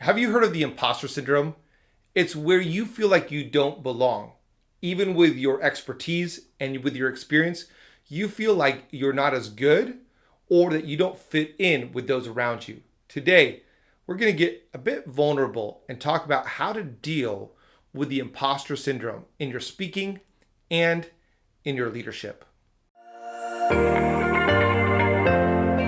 Have you heard of the imposter syndrome? It's where you feel like you don't belong. Even with your expertise and with your experience, you feel like you're not as good or that you don't fit in with those around you. Today, we're going to get a bit vulnerable and talk about how to deal with the imposter syndrome in your speaking and in your leadership.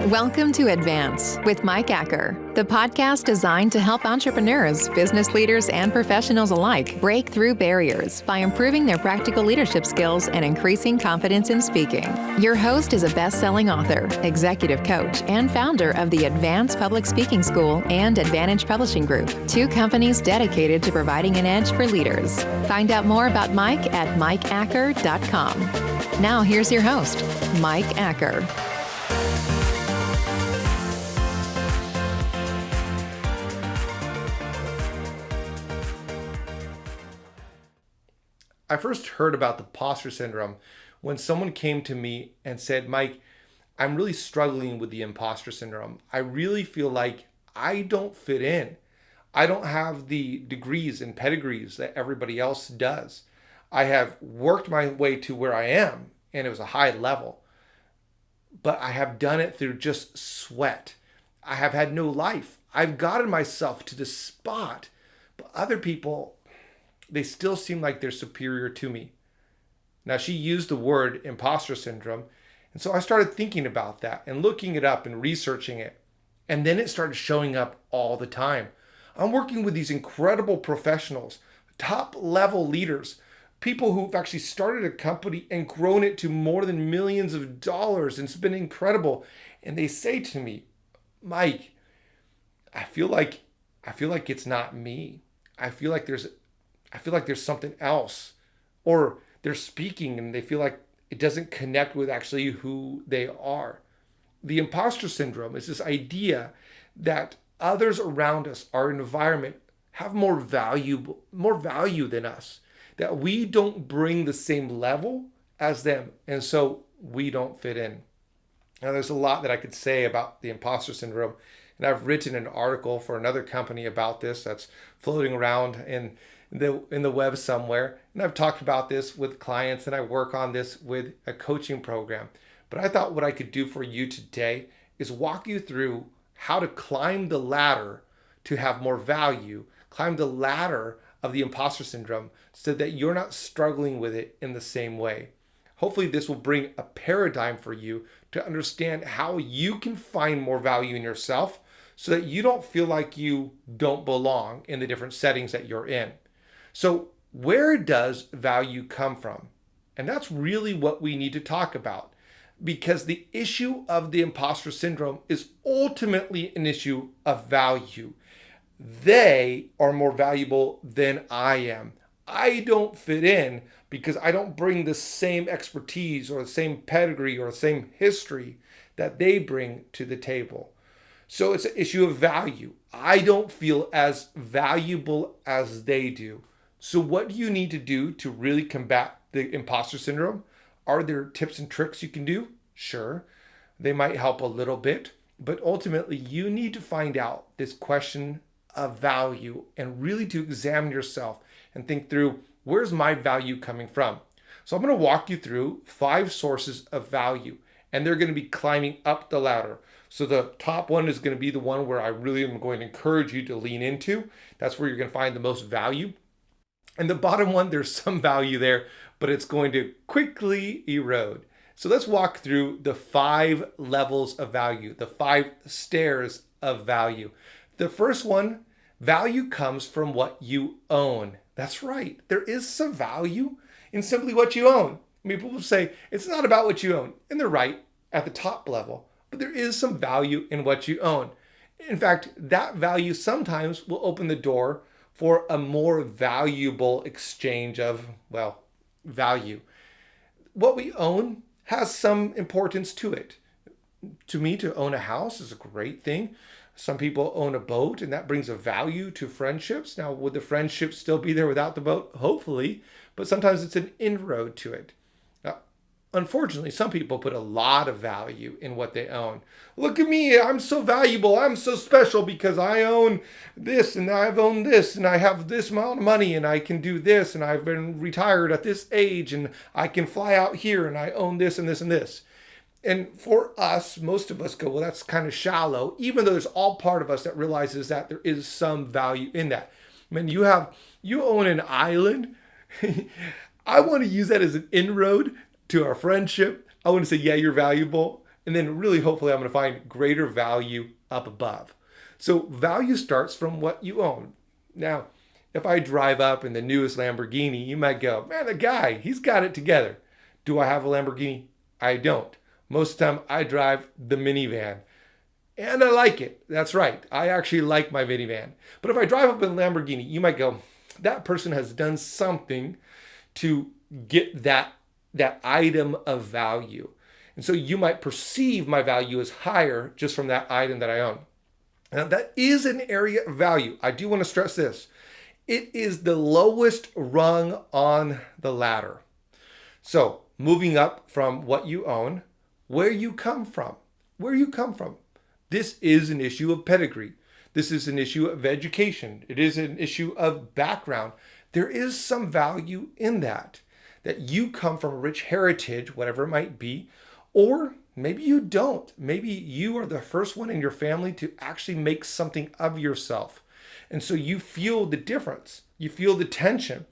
Welcome to Advance with Mike Acker, the podcast designed to help entrepreneurs, business leaders, and professionals alike break through barriers by improving their practical leadership skills and increasing confidence in speaking. Your host is a best-selling author, executive coach, and founder of the Advance Public Speaking School and Advantage Publishing Group, two companies dedicated to providing an edge for leaders. Find out more about Mike at mikeacker.com. Now here's your host, Mike Acker. I first heard about the imposter syndrome when someone came to me and said, Mike, I'm really struggling with the imposter syndrome. I really feel like I don't fit in. I don't have the degrees and pedigrees that everybody else does. I have worked my way to where I am, and it was a high level, but I have done it through just sweat. I have had no life. I've gotten myself to this spot, but other people, they still seem like they're superior to me. Now, she used the word imposter syndrome. And so I started thinking about that and looking it up and researching it. And then it started showing up all the time. I'm working with these incredible professionals, top level leaders, people who've actually started a company and grown it to more than millions of dollars. And it's been incredible. And they say to me, Mike, I feel like it's not me. I feel like there's something else, or they're speaking and they feel like it doesn't connect with actually who they are. The imposter syndrome is this idea that others around us, our environment, have more value than us, that we don't bring the same level as them, and so we don't fit in. Now, there's a lot that I could say about the imposter syndrome, and I've written an article for another company about this that's floating around in the web somewhere. And I've talked about this with clients, and I work on this with a coaching program. But I thought what I could do for you today is walk you through how to climb the ladder to have more value, climb the ladder of the imposter syndrome so that you're not struggling with it in the same way. Hopefully this will bring a paradigm for you to understand how you can find more value in yourself so that you don't feel like you don't belong in the different settings that you're in. So where does value come from? And that's really what we need to talk about, because the issue of the imposter syndrome is ultimately an issue of value. They are more valuable than I am. I don't fit in because I don't bring the same expertise or the same pedigree or the same history that they bring to the table. So it's an issue of value. I don't feel as valuable as they do. So what do you need to do to really combat the imposter syndrome? Are there tips and tricks you can do? Sure, they might help a little bit, but ultimately you need to find out this question of value and really to examine yourself and think through, where's my value coming from? So I'm going to walk you through 5 sources of value, and they're going to be climbing up the ladder. So the top one is going to be the one where I really am going to encourage you to lean into. That's where you're going to find the most value. And the bottom one, there's some value there, but it's going to quickly erode. So let's walk through the 5 levels of value, the 5 stairs of value. The first one, value comes from what you own. That's right. There is some value in simply what you own. I mean, people say it's not about what you own, and they're right at the top level, but there is some value in what you own. In fact, that value sometimes will open the door for a more valuable exchange of, value. What we own has some importance to it. To me, to own a house is a great thing. Some people own a boat, and that brings a value to friendships. Now, would the friendship still be there without the boat? Hopefully, but sometimes it's an inroad to it. Now, Unfortunately, some people put a lot of value in what they own. Look at me, I'm so valuable, I'm so special because I own this and I've owned this and I have this amount of money and I can do this and I've been retired at this age and I can fly out here and I own this and this and this. And for us, most of us go, well, that's kind of shallow, even though there's all part of us that realizes that there is some value in that. I mean, you own an island. I want to use that as an inroad to our friendship. I want to say, yeah, you're valuable. And then really, hopefully, I'm going to find greater value up above. So value starts from what you own. Now, if I drive up in the newest Lamborghini, you might go, man, the guy, he's got it together. Do I have a Lamborghini? I don't. Most of the time, I drive the minivan. And I like it. That's right. I actually like my minivan. But if I drive up in a Lamborghini, you might go, that person has done something to get that item of value. And so you might perceive my value as higher just from that item that I own. Now, that is an area of value. I do want to stress this. It is the lowest rung on the ladder. So moving up from what you own, where you come from, This is an issue of pedigree. This is an issue of education. It is an issue of background. There is some value in that you come from a rich heritage, whatever it might be, or maybe you don't. Maybe you are the first one in your family to actually make something of yourself. And so you feel the difference. You feel the tension.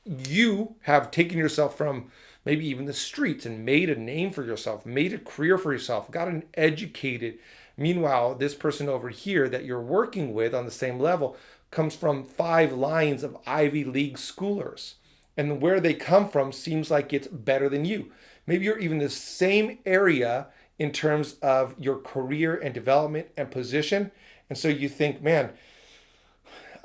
You have taken yourself from maybe even the streets and made a name for yourself, made a career for yourself, gotten educated. Meanwhile, this person over here that you're working with on the same level comes from 5 lines of Ivy League schoolers. And where they come from seems like it's better than you. Maybe you're even the same area in terms of your career and development and position. And so you think, man,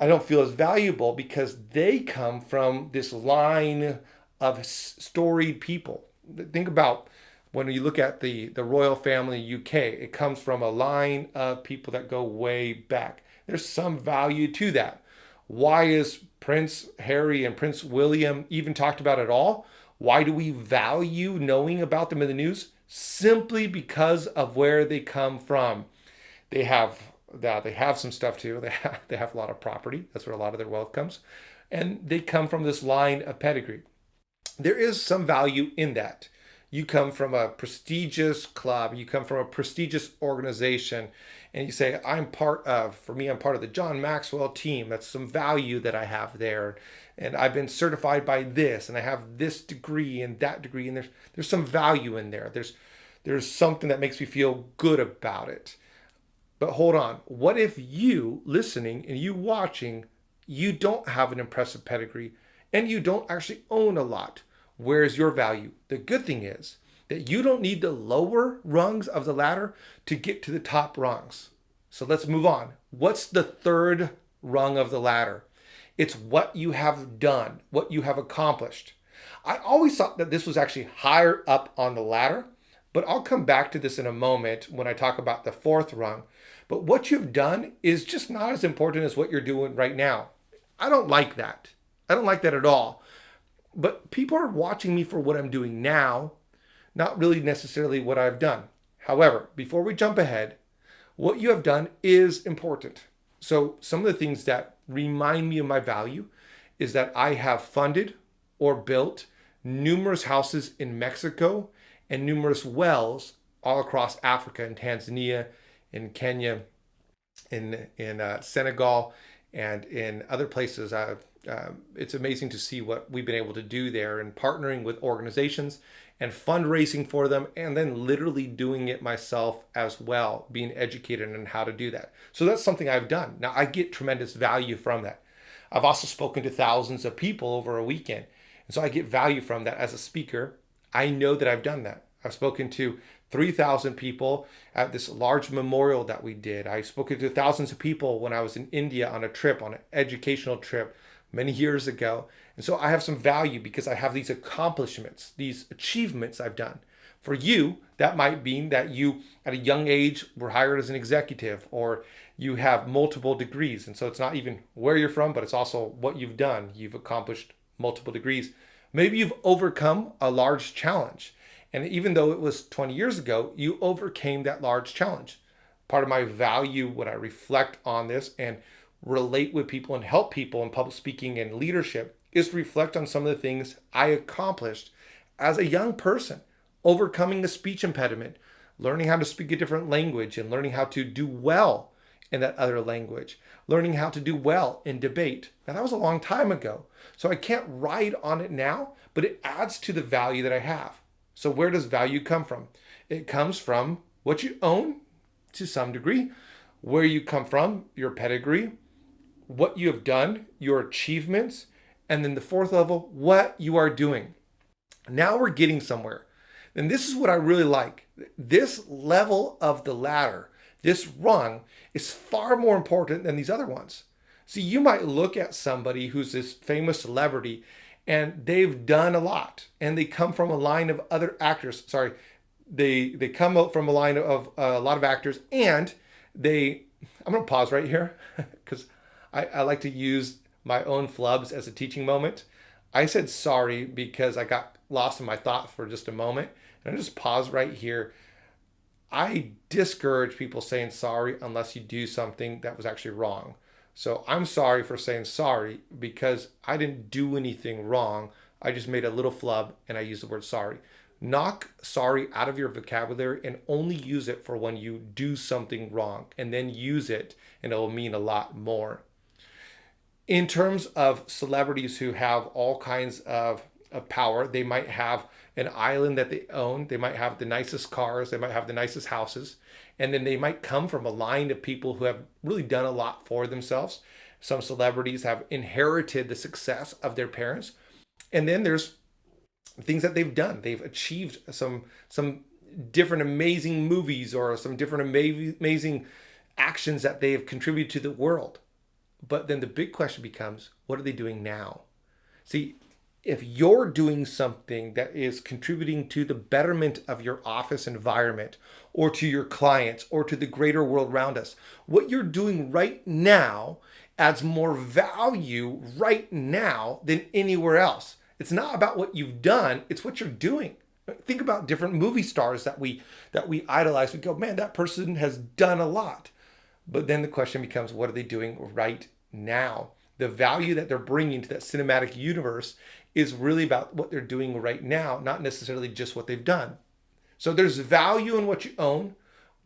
I don't feel as valuable because they come from this line of storied people. Think about when you look at the royal family UK, it comes from a line of people that go way back. There's some value to that. Why is Prince Harry and Prince William even talked about at all? Why do we value knowing about them in the news? Simply because of where they come from. They have some stuff too. They have a lot of property. That's where a lot of their wealth comes. And they come from this line of pedigree. There is some value in that. You come from a prestigious club, you come from a prestigious organization, and you say, I'm part of the John Maxwell team. That's some value that I have there. And I've been certified by this, and I have this degree and that degree, and there's some value in there. There's something that makes me feel good about it. But hold on, what if you listening and you watching, you don't have an impressive pedigree and you don't actually own a lot? Where's your value? The good thing is that you don't need the lower rungs of the ladder to get to the top rungs. So let's move on. What's the third rung of the ladder? It's what you have done, what you have accomplished. I always thought that this was actually higher up on the ladder, but I'll come back to this in a moment when I talk about the fourth rung. But what you've done is just not as important as what you're doing right now. I don't like that. I don't like that at all. But people are watching me for what I'm doing now, not really necessarily what I've done. However, before we jump ahead, what you have done is important. So some of the things that remind me of my value is that I have funded or built numerous houses in Mexico and numerous wells all across Africa, in Tanzania, in Kenya, in Senegal, and in other places. It's amazing to see what we've been able to do there and partnering with organizations and fundraising for them, and then literally doing it myself as well, being educated on how to do that. So that's something I've done. Now, I get tremendous value from that. I've also spoken to thousands of people over a weekend. And so I get value from that as a speaker. I know that I've done that. I've spoken to 3,000 people at this large memorial that we did. I've spoken to thousands of people when I was in India on an educational trip many years ago. And so I have some value because I have these accomplishments, these achievements I've done. For you, that might mean that you, at a young age, were hired as an executive, or you have multiple degrees. And so it's not even where you're from, but it's also what you've done. You've accomplished multiple degrees. Maybe you've overcome a large challenge. And even though it was 20 years ago, you overcame that large challenge. Part of my value when I reflect on this and relate with people and help people in public speaking and leadership is to reflect on some of the things I accomplished as a young person, overcoming a speech impediment, learning how to speak a different language and learning how to do well in that other language, learning how to do well in debate. Now, that was a long time ago, so I can't ride on it now, but it adds to the value that I have. So where does value come from? It comes from what you own to some degree, where you come from, your pedigree, what you have done, your achievements, and then the fourth level, what you are doing. Now we're getting somewhere. And this is what I really like. This level of the ladder, this rung, is far more important than these other ones. See, you might look at somebody who's this famous celebrity and they've done a lot and they come from a line of other actors. Sorry, they come out from a line of a lot of actors and I'm going to pause right here because I like to use my own flubs as a teaching moment. I said sorry because I got lost in my thought for just a moment. And I just pause right here. I discourage people saying sorry unless you do something that was actually wrong. So I'm sorry for saying sorry because I didn't do anything wrong. I just made a little flub and I used the word sorry. Knock sorry out of your vocabulary and only use it for when you do something wrong, and then use it and it will mean a lot more. In terms of celebrities who have all kinds of power, they might have an island that they own, they might have the nicest cars, they might have the nicest houses, and then they might come from a line of people who have really done a lot for themselves. Some celebrities have inherited the success of their parents, and then there's things that they've done. They've achieved some different amazing movies or some different amazing actions that they have contributed to the world. But then the big question becomes, what are they doing now? See, if you're doing something that is contributing to the betterment of your office environment or to your clients or to the greater world around us, what you're doing right now adds more value right now than anywhere else. It's not about what you've done, it's what you're doing. Think about different movie stars that we idolize. We go, man, that person has done a lot. But then the question becomes, what are they doing right now? The value that they're bringing to that cinematic universe is really about what they're doing right now, not necessarily just what they've done. So there's value in what you own,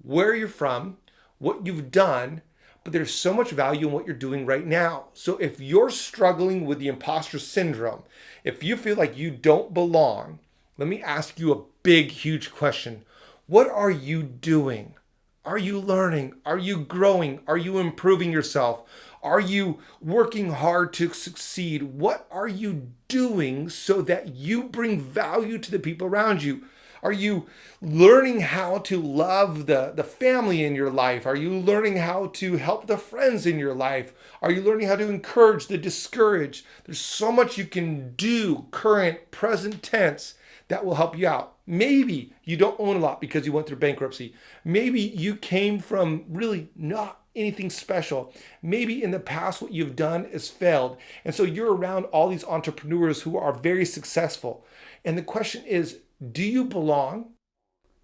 where you're from, what you've done, but there's so much value in what you're doing right now. So if you're struggling with the imposter syndrome, if you feel like you don't belong, let me ask you a big, huge question. What are you doing? Are you learning? Are you growing? Are you improving yourself? Are you working hard to succeed? What are you doing so that you bring value to the people around you? Are you learning how to love the family in your life? Are you learning how to help the friends in your life? Are you learning how to encourage the discouraged? There's so much you can do, current, present tense, that will help you out. Maybe you don't own a lot because you went through bankruptcy. Maybe you came from really not anything special. Maybe in the past what you've done has failed. And so you're around all these entrepreneurs who are very successful. And the question is, do you belong?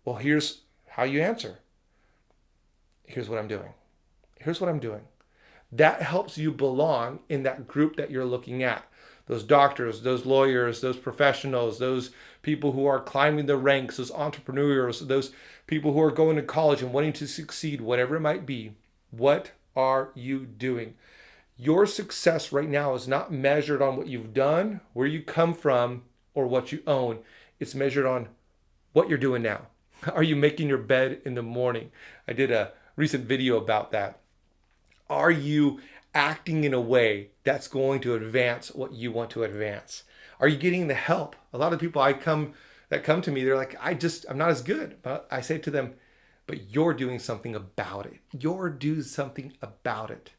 Well, here's how you answer. Here's what I'm doing. Here's what I'm doing. That helps you belong in that group that you're looking at. Those doctors, those lawyers, those professionals, those people who are climbing the ranks, those entrepreneurs, those people who are going to college and wanting to succeed, whatever it might be. What are you doing? Your success right now is not measured on what you've done, where you come from, or what you own. It's measured on what you're doing now. Are you making your bed in the morning? I did a recent video about that. Are you acting in a way that's going to advance what you want to advance? Are you getting the help? A lot of people that come to me, they're like, I'm not as good. But I say to them, but you're doing something about it. You're doing something about it.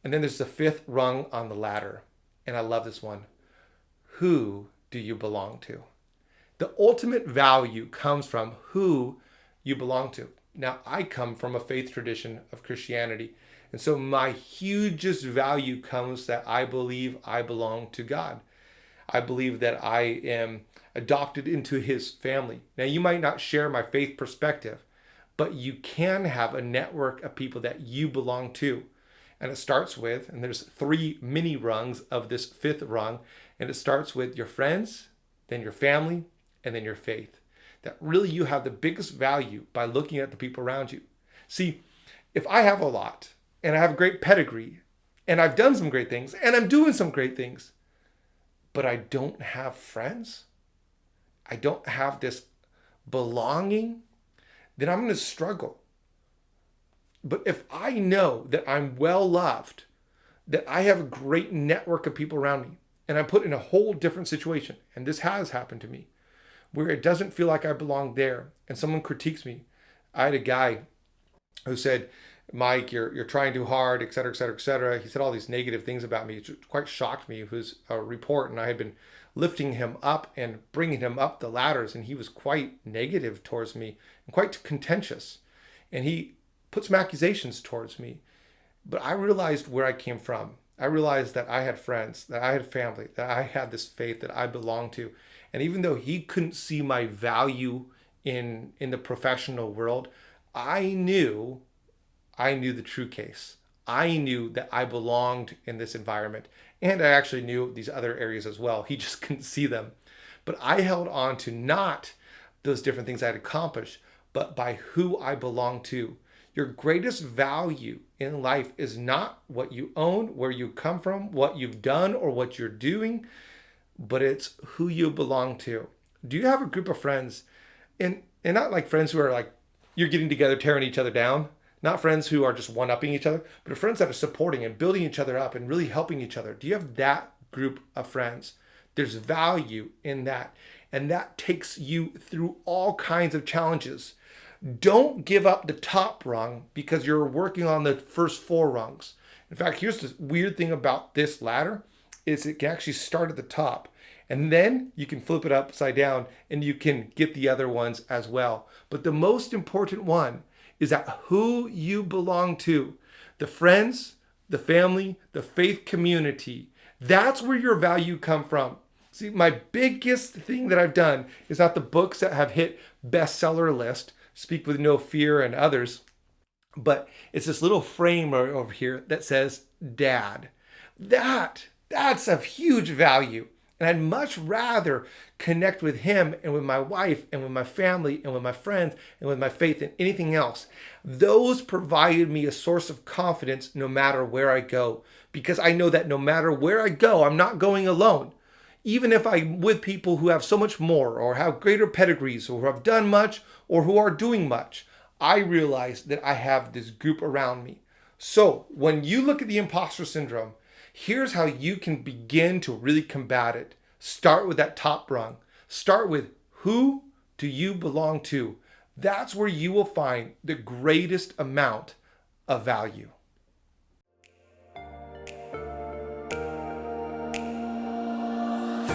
And then there's the fifth rung on the ladder. And I love this one. Who do you belong to? The ultimate value comes from who you belong to. Now, I come from a faith tradition of Christianity. And so my hugest value comes that I believe I belong to God. I believe that I am adopted into his family. Now, you might not share my faith perspective, but you can have a network of people that you belong to. And it starts with, and there's 3 mini rungs of this 5th rung, and it starts with your friends, then your family, and then your faith. That really you have the biggest value by looking at the people around you. See, if I have a lot, and I have a great pedigree, and I've done some great things, and I'm doing some great things, but I don't have friends, I don't have this belonging, then I'm going to struggle. But if I know that I'm well loved, that I have a great network of people around me, and I'm put in a whole different situation, and this has happened to me, where it doesn't feel like I belong there, and someone critiques me. I had a guy who said, Mike, you're trying too hard, et cetera, et cetera, et cetera. He said all these negative things about me. It quite shocked me. It was a report, and I had been lifting him up and bringing him up the ladders, and he was quite negative towards me and quite contentious. And he put some accusations towards me. But I realized where I came from. I realized that I had friends, that I had family, that I had this faith that I belonged to. And even though he couldn't see my value in the professional world, I knew the true case. I knew that I belonged in this environment. And I actually knew these other areas as well. He just couldn't see them. But I held on to not those different things I had accomplished, but by who I belong to. Your greatest value in life is not what you own, where you come from, what you've done, or what you're doing, but it's who you belong to. Do you have a group of friends, and not like friends who are like, you're getting together, tearing each other down, not friends who are just one-upping each other, but friends that are supporting and building each other up and really helping each other? Do you have that group of friends? There's value in that, and that takes you through all kinds of challenges. Don't give up the top rung because you're working on the first 4 rungs. In fact, here's the weird thing about this ladder is it can actually start at the top, and then you can flip it upside down and you can get the other ones as well. But the most important one is that who you belong to, the friends, the family, the faith community, that's where your value come from. See, my biggest thing that I've done is not the books that have hit bestseller list, Speak with No Fear and others, but it's this little frame over here that says Dad. That's of huge value. And I'd much rather connect with him and with my wife and with my family and with my friends and with my faith than anything else. Those provided me a source of confidence no matter where I go, because I know that no matter where I go, I'm not going alone. Even if I'm with people who have so much more or have greater pedigrees or who have done much or who are doing much, I realize that I have this group around me. So when you look at the imposter syndrome, here's how you can begin to really combat it. Start with that top rung. Start with, who do you belong to? That's where you will find the greatest amount of value.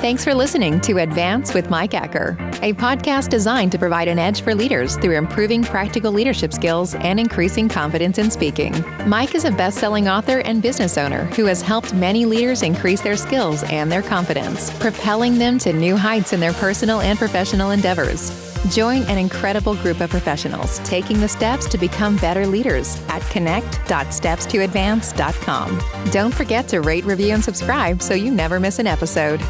Thanks for listening to Advance with Mike Acker, a podcast designed to provide an edge for leaders through improving practical leadership skills and increasing confidence in speaking. Mike is a best-selling author and business owner who has helped many leaders increase their skills and their confidence, propelling them to new heights in their personal and professional endeavors. Join an incredible group of professionals taking the steps to become better leaders at connect.stepstoadvance.com. Don't forget to rate, review, and subscribe so you never miss an episode.